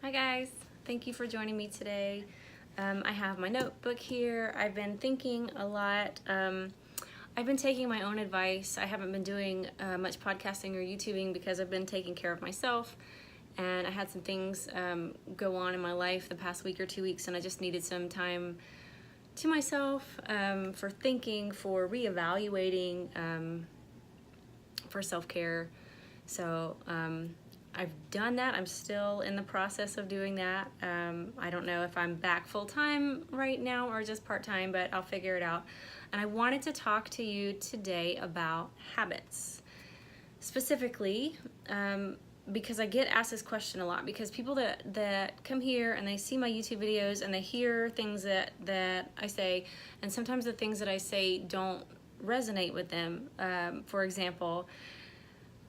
Hi guys, thank you for joining me today. I have my notebook here. I've been thinking a lot. I've been taking my own advice. I haven't been doing much podcasting or YouTubing because I've been taking care of myself, and I had some things go on in my life the past week or 2 weeks, and I just needed some time to myself for thinking, for reevaluating, for self-care. So I've done that. I'm still in the process of doing that. I don't know if I'm back full-time right now or just part-time, but I'll figure it out. And I wanted to talk to you today about habits. Specifically, because I get asked this question a lot, because people that come here and they see my YouTube videos and they hear things that I say, and sometimes the things that I say don't resonate with them. For example,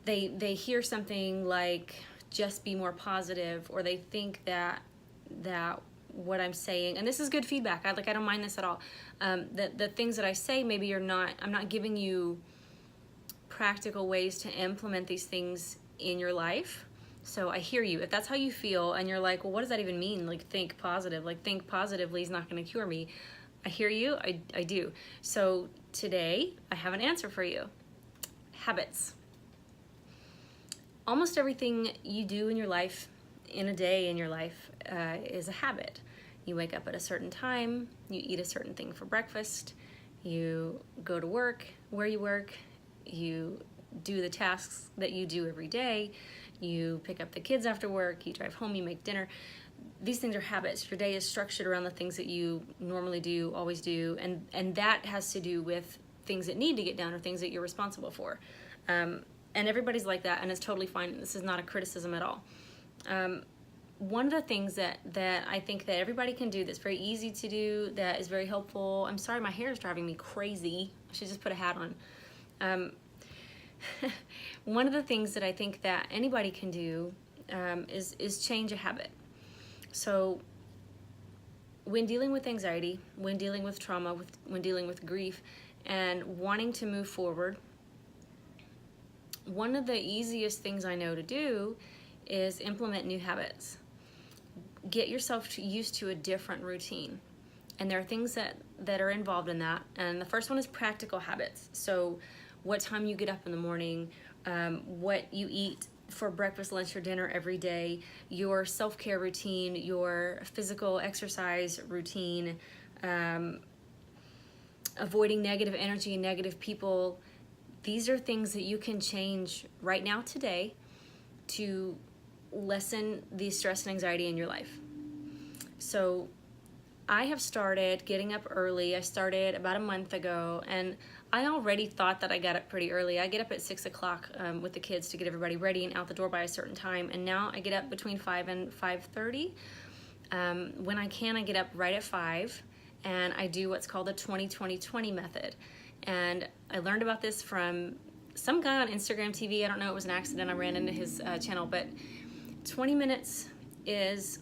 they hear something like just be more positive, or they think that what I'm saying, and this is good feedback, I don't mind this at all, that the things that I say, maybe I'm not giving you practical ways to implement these things in your life. So I hear you. If that's how you feel and you're like, well, what does that even mean? Like, think positive. Like, think positively is not going to cure me. I hear you. I do. So today I have an answer for you. Habits. Almost everything you do in your life, in a day in your life, is a habit. You wake up at a certain time, you eat a certain thing for breakfast, you go to work, where you work, you do the tasks that you do every day, you pick up the kids after work, you drive home, you make dinner. These things are habits. Your day is structured around the things that you normally do, always do, and that has to do with things that need to get done or things that you're responsible for. And everybody's like that, and it's totally fine. This is not a criticism at all. One of the things that I think that everybody can do that's very easy to do, that is very helpful. I'm sorry, my hair is driving me crazy. I should just put a hat on. One of the things that I think that anybody can do is change a habit. So when dealing with anxiety, when dealing with trauma, when dealing with grief, and wanting to move forward, one of the easiest things I know to do is implement new habits. Get yourself used to a different routine. And there are things that are involved in that. And the first one is practical habits. So what time you get up in the morning, what you eat for breakfast, lunch, or dinner every day, your self-care routine, your physical exercise routine, avoiding negative energy and negative people. These are things that you can change right now today to lessen the stress and anxiety in your life. So I have started getting up early. I started about a month ago, and I already thought that I got up pretty early. I get up at 6 o'clock with the kids to get everybody ready and out the door by a certain time, and now I get up between 5 and 5:30. When I can, I get up right at 5, and I do what's called the 20-20-20 method. And I learned about this from some guy on Instagram TV. I don't know, it was an accident. I ran into his channel, but 20 minutes is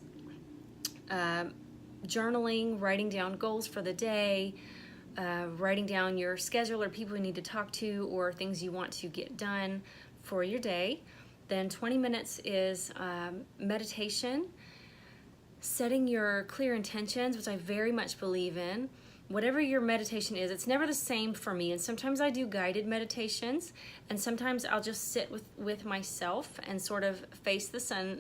journaling, writing down goals for the day, writing down your schedule or people you need to talk to or things you want to get done for your day. Then 20 minutes is meditation, setting your clear intentions, which I very much believe in. Whatever your meditation is, it's never the same for me. And sometimes I do guided meditations, and sometimes I'll just sit with myself and sort of face the sun.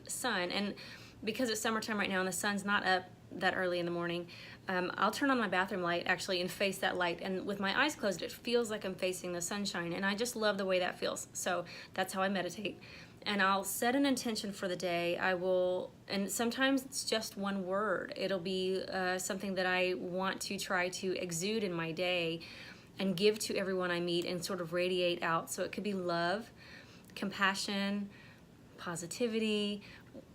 And because it's summertime right now and the sun's not up that early in the morning, I'll turn on my bathroom light actually and face that light. And with my eyes closed, it feels like I'm facing the sunshine. And I just love the way that feels. So that's how I meditate. And I'll set an intention for the day. And sometimes it's just one word. It'll be something that I want to try to exude in my day and give to everyone I meet and sort of radiate out. So it could be love, compassion, positivity,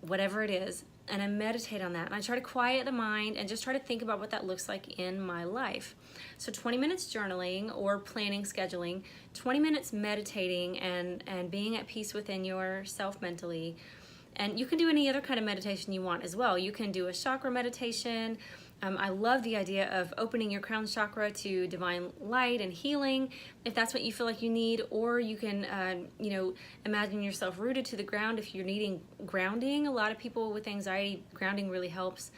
whatever it is. And I meditate on that. And I try to quiet the mind and just try to think about what that looks like in my life. So 20 minutes journaling or planning, scheduling, 20 minutes meditating and being at peace within yourself mentally. And you can do any other kind of meditation you want as well. You can do a chakra meditation, I love the idea of opening your crown chakra to divine light and healing, if that's what you feel like you need, or you can, imagine yourself rooted to the ground if you're needing grounding. A lot of people with anxiety, grounding really helps.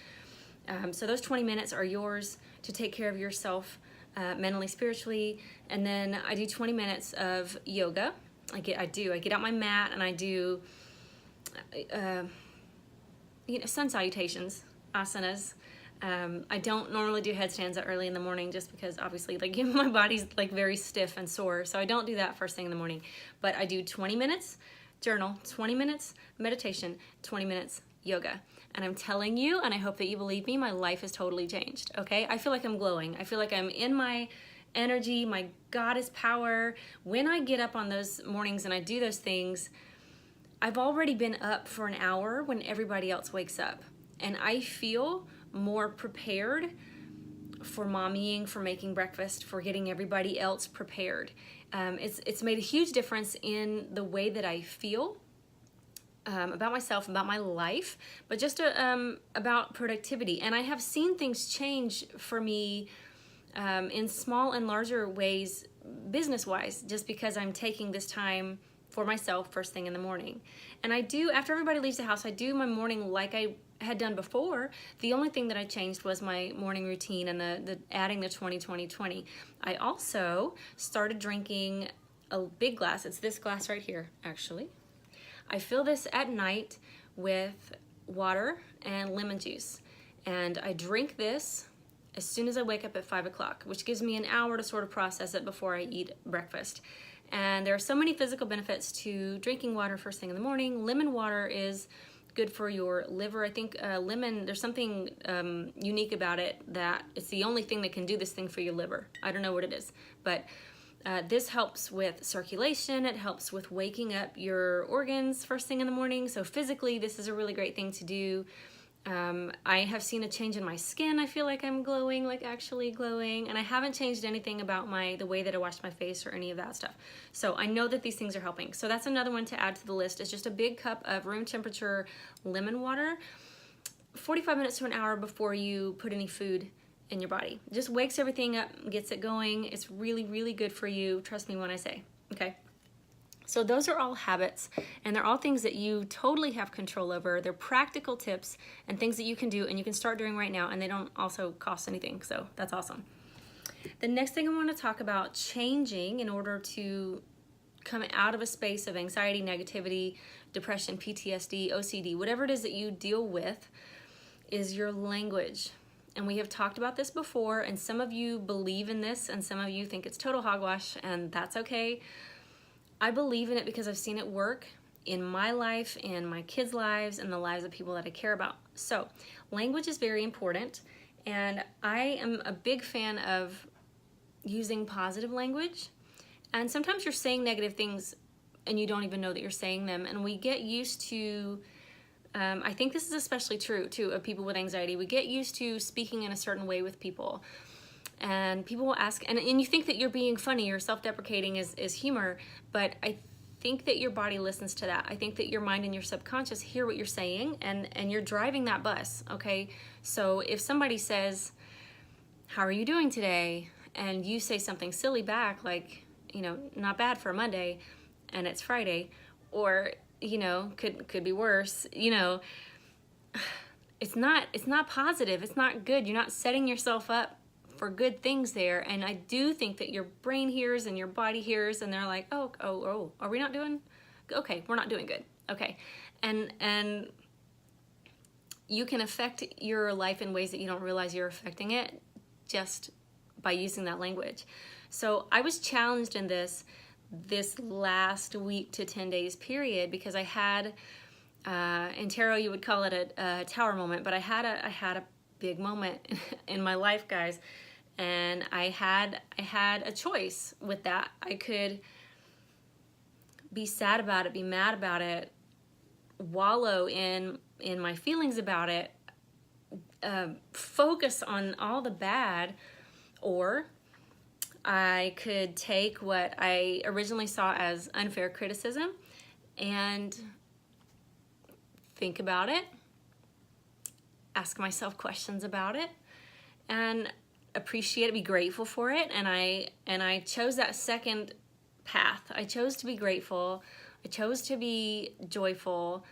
So those 20 minutes are yours to take care of yourself mentally, spiritually. And then I do 20 minutes of yoga. I get out my mat and I do, sun salutations, asanas. I don't normally do headstands that early in the morning just because obviously my body's very stiff and sore. So I don't do that first thing in the morning, but I do 20 minutes journal, 20 minutes meditation, 20 minutes yoga. And I'm telling you, and I hope that you believe me, my life has totally changed. Okay. I feel like I'm glowing. I feel like I'm in my energy, my goddess power. When I get up on those mornings and I do those things, I've already been up for an hour when everybody else wakes up. And I feel more prepared for mommying, for making breakfast, for getting everybody else prepared. It's made a huge difference in the way that I feel about myself, about my life, but just about productivity. And I have seen things change for me in small and larger ways, business-wise, just because I'm taking this time for myself first thing in the morning. And I do, after everybody leaves the house, I do my morning like I had done before. The only thing that I changed was my morning routine and the adding the 20-20-20. I also started drinking a big glass. It's this glass right here, actually. I fill this at night with water and lemon juice. And I drink this as soon as I wake up at 5 o'clock, which gives me an hour to sort of process it before I eat breakfast. And there are so many physical benefits to drinking water first thing in the morning. Lemon water is good for your liver. I think lemon, there's something unique about it that it's the only thing that can do this thing for your liver. I don't know what it is, but this helps with circulation. It helps with waking up your organs first thing in the morning. So physically, this is a really great thing to do. I have seen a change in my skin. I feel like I'm glowing, like actually glowing, and I haven't changed anything about the way that I wash my face or any of that stuff. So I know that these things are helping. So that's another one to add to the list. It's just a big cup of room temperature lemon water, 45 minutes to an hour before you put any food in your body. Just wakes everything up, gets it going. It's really, really good for you. Trust me when I say, okay? So those are all habits, and they're all things that you totally have control over. They're practical tips and things that you can do and you can start doing right now, and they don't also cost anything, so that's awesome. The next thing I want to talk about changing in order to come out of a space of anxiety, negativity, depression, PTSD, OCD, whatever it is that you deal with, is your language. And we have talked about this before, and some of you believe in this and some of you think it's total hogwash, and that's okay. I believe in it because I've seen it work in my life, in my kids' lives, and the lives of people that I care about. So language is very important, and I am a big fan of using positive language. And sometimes you're saying negative things and you don't even know that you're saying them. And we get used to, I think this is especially true too of people with anxiety, we get used to speaking in a certain way with people. And people will ask, and you think that you're being funny or self-deprecating is humor, but I think that your body listens to that. I think that your mind and your subconscious hear what you're saying, and you're driving that bus, okay? So if somebody says, how are you doing today? And you say something silly back, like, not bad for a Monday, and it's Friday, or, could be worse, it's not positive, it's not good. You're not setting yourself up for good things there. And I do think that your brain hears and your body hears, and they're like, oh, are we not doing? Okay, we're not doing good. Okay, and you can affect your life in ways that you don't realize you're affecting it just by using that language. So I was challenged in this last week to 10 days period because I had, in tarot you would call it a tower moment, but I had a big moment in my life, guys. And I had a choice with that. I could be sad about it, be mad about it, wallow in my feelings about it, focus on all the bad, or I could take what I originally saw as unfair criticism and think about it, ask myself questions about it, and appreciate it, be grateful for it. And I chose that second path. I chose to be grateful. I chose to be joyful.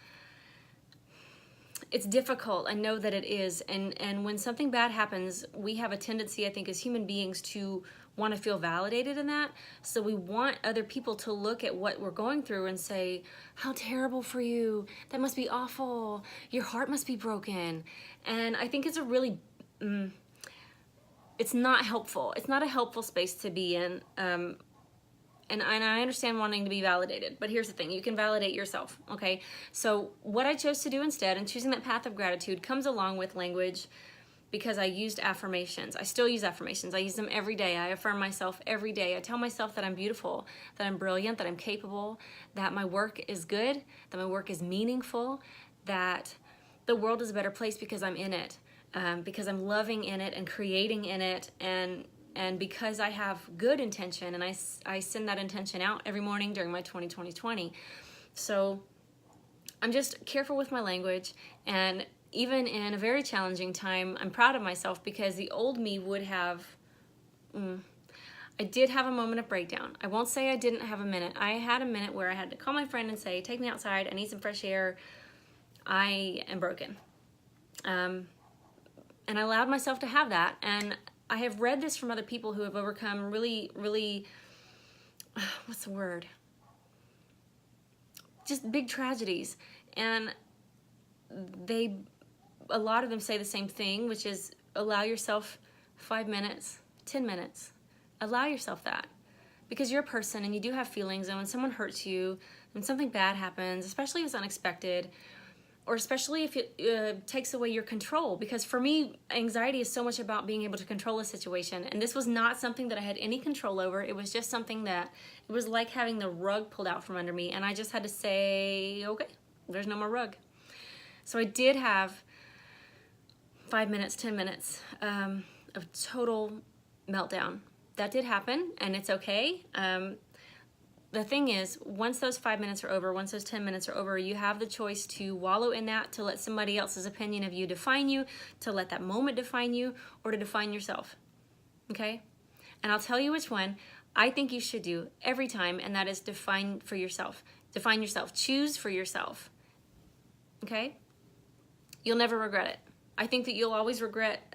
It's difficult. I know that it is. And when something bad happens, we have a tendency, I think, as human beings to want to feel validated in that. So we want other people to look at what we're going through and say, how terrible for you. That must be awful. Your heart must be broken. And I think it's a really, it's not helpful. It's not a helpful space to be in. And I understand wanting to be validated, but here's the thing, you can validate yourself, okay? So what I chose to do instead, and choosing that path of gratitude, comes along with language, because I used affirmations. I still use affirmations. I use them every day. I affirm myself every day. I tell myself that I'm beautiful, that I'm brilliant, that I'm capable, that my work is good, that my work is meaningful, that the world is a better place because I'm in it, because I'm loving in it and creating in it, and because I have good intention, and I send that intention out every morning during my 20-20-20. So I'm just careful with my language, and even in a very challenging time, I'm proud of myself, because the old me would have, I did have a moment of breakdown. I won't say I didn't have a minute. I had a minute where I had to call my friend and say, take me outside, I need some fresh air, I am broken. And I allowed myself to have that, and I have read this from other people who have overcome really, really, what's the word? Just big tragedies. And a lot of them say the same thing, which is allow yourself 5 minutes, 10 minutes. Allow yourself that. Because you're a person and you do have feelings, and when someone hurts you, when something bad happens, especially if it's unexpected, or especially if it takes away your control. Because for me, anxiety is so much about being able to control a situation. And this was not something that I had any control over. It was just something that, it was like having the rug pulled out from under me. And I just had to say, okay, there's no more rug. So I did have 5 minutes, 10 minutes of total meltdown. That did happen, and it's okay. The thing is, once those 5 minutes are over, once those 10 minutes are over, you have the choice to wallow in that, to let somebody else's opinion of you define you, to let that moment define you, or to define yourself, okay? And I'll tell you which one I think you should do every time, and that is define for yourself. Define yourself. Choose for yourself, okay? You'll never regret it. I think that you'll always regret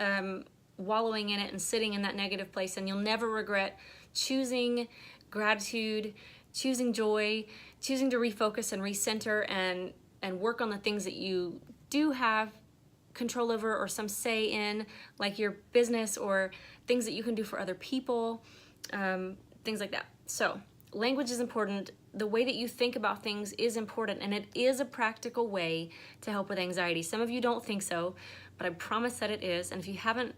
wallowing in it and sitting in that negative place, and you'll never regret choosing gratitude, choosing joy, choosing to refocus and recenter and work on the things that you do have control over or some say in, like your business or things that you can do for other people, things like that. So language is important. The way that you think about things is important, and it is a practical way to help with anxiety. Some of you don't think so, but I promise that it is. And if you haven't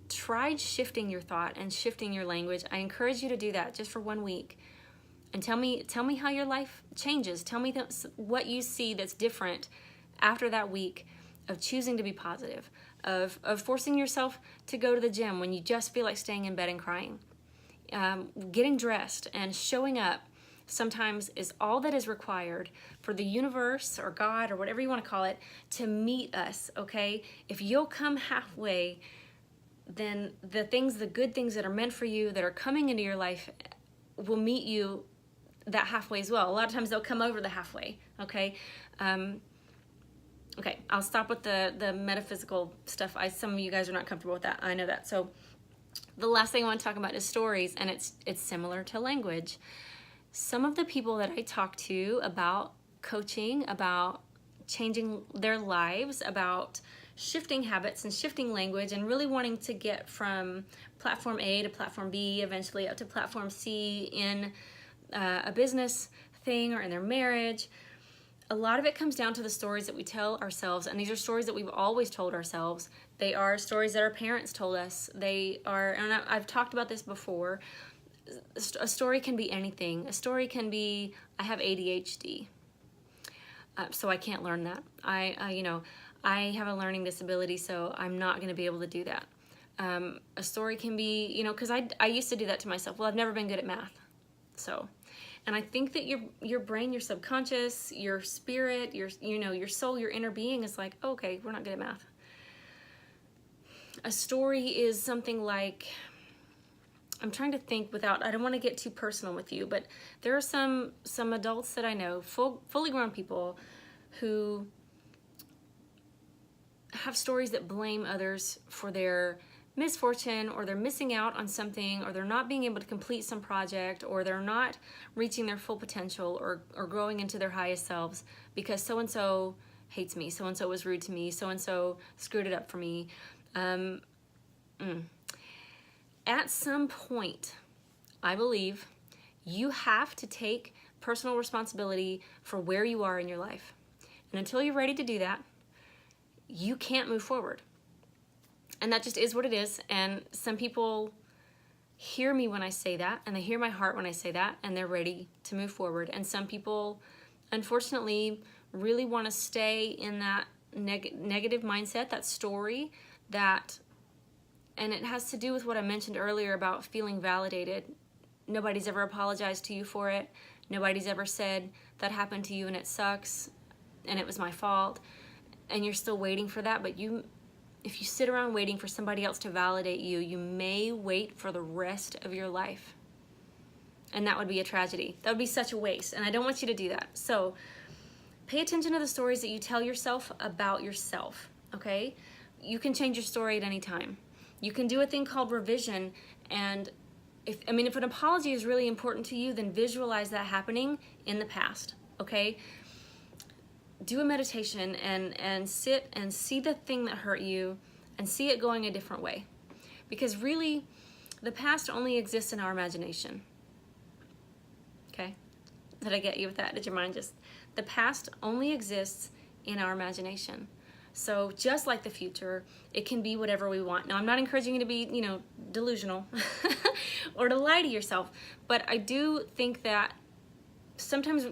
tried shifting your thought and shifting your language, I encourage you to do that just for 1 week. And tell me how your life changes. Tell me what you see that's different after that week of choosing to be positive, of forcing yourself to go to the gym when you just feel like staying in bed and crying. Getting dressed and showing up sometimes is all that is required for the universe or God or whatever you want to call it to meet us, okay? If you'll come halfway, then the good things that are meant for you, that are coming into your life, will meet you that halfway as well. A lot of times they'll come over the halfway, okay? Okay, I'll stop with the metaphysical stuff. Some of you guys are not comfortable with that. I know that. So the last thing I want to talk about is stories, and it's similar to language. Some of the people that I talk to about coaching, about changing their lives, about shifting habits and shifting language and really wanting to get from platform A to platform B, eventually up to platform C in a business thing or in their marriage. A lot of it comes down to the stories that we tell ourselves, and these are stories that we've always told ourselves. They are stories that our parents told us. They are, and I've talked about this before, a story can be anything. A story can be, I have ADHD, so I can't learn that. I have a learning disability, so I'm not going to be able to do that. A story can be, because I used to do that to myself. Well, I've never been good at math, so. And I think that your brain, your subconscious, your spirit, your soul, your inner being is like, okay, we're not good at math. A story is something like, I'm trying to think without, I don't want to get too personal with you, but there are some adults that I know, fully grown people, who have stories that blame others for their misfortune, or they're missing out on something, or they're not being able to complete some project, or they're not reaching their full potential, or growing into their highest selves because so-and-so hates me, so-and-so was rude to me, so-and-so screwed it up for me. At some point, I believe you have to take personal responsibility for where you are in your life. And until you're ready to do that, you can't move forward. And that just is what it is. And some people hear me when I say that, and they hear my heart when I say that, and they're ready to move forward. And some people, unfortunately, really want to stay in that negative mindset, that story, and it has to do with what I mentioned earlier about feeling validated. Nobody's ever apologized to you for it. Nobody's ever said that happened to you and it sucks and it was my fault. And you're still waiting for that, but if you sit around waiting for somebody else to validate you, you may wait for the rest of your life. And that would be a tragedy. That would be such a waste, and I don't want you to do that. So pay attention to the stories that you tell yourself about yourself, okay? You can change your story at any time. You can do a thing called revision, and if an apology is really important to you, then visualize that happening in the past, okay? Do a meditation and sit and see the thing that hurt you and see it going a different way. Because really, the past only exists in our imagination. Okay? Did I get you with that? Did your mind just... The past only exists in our imagination. So just like the future, it can be whatever we want. Now, I'm not encouraging you to be, delusional or to lie to yourself, but I do think that sometimes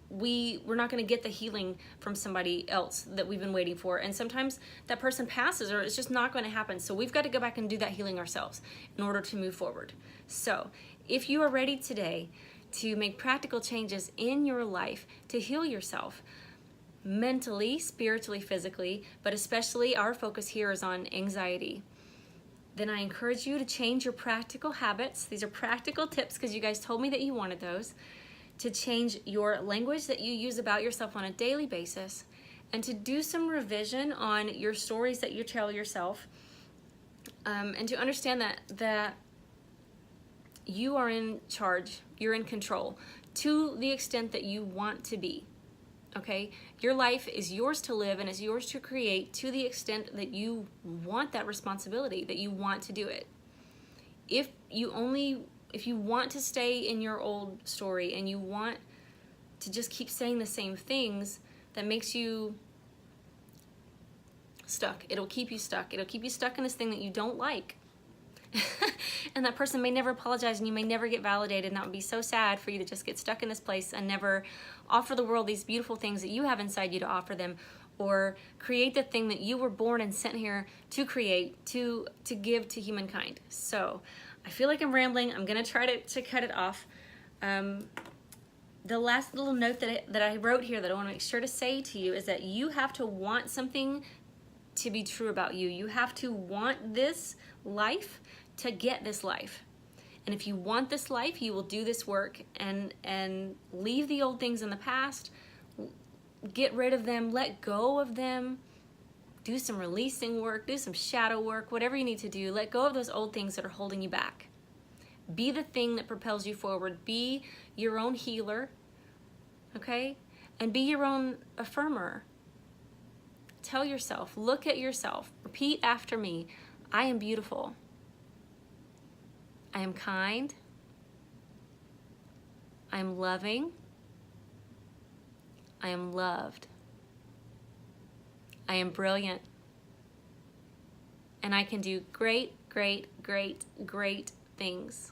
we're not going to get the healing from somebody else that we've been waiting for, and sometimes that person passes, or it's just not going to happen. So we've got to go back and do that healing ourselves in order to move forward. So if you are ready today to make practical changes in your life to heal yourself mentally, spiritually, physically, but especially our focus here is on anxiety, then I encourage you to change your practical habits. These are practical tips because you guys told me that you wanted those. To change your language that you use about yourself on a daily basis, and to do some revision on your stories that you tell yourself, and to understand that you are in charge, you're in control to the extent that you want to be, okay? Your life is yours to live and is yours to create to the extent that you want that responsibility, that you want to do it. If you want to stay in your old story and you want to just keep saying the same things, that makes you stuck. It'll keep you stuck. It'll keep you stuck in this thing that you don't like. And that person may never apologize, and you may never get validated, and that would be so sad for you to just get stuck in this place and never offer the world these beautiful things that you have inside you to offer them, or create the thing that you were born and sent here to create, to give to humankind. So I feel like I'm rambling. I'm gonna try to cut it off. The last little note that I wrote here that I want to make sure to say to you is that you have to want something to be true about you. You have to want this life to get this life. And if you want this life, you will do this work and leave the old things in the past, get rid of them, let go of them, do some releasing work, do some shadow work, whatever you need to do. Let go of those old things that are holding you back. Be the thing that propels you forward. Be your own healer, okay? And be your own affirmer. Tell yourself, look at yourself, repeat after me, I am beautiful. I am kind. I am loving. I am loved. I am brilliant. And I can do great, great, great, great things.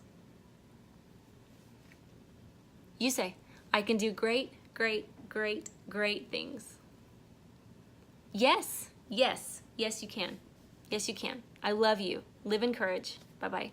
You say, I can do great, great, great, great things. Yes, yes, yes you can. Yes you can. I love you. Live in courage. Bye-bye.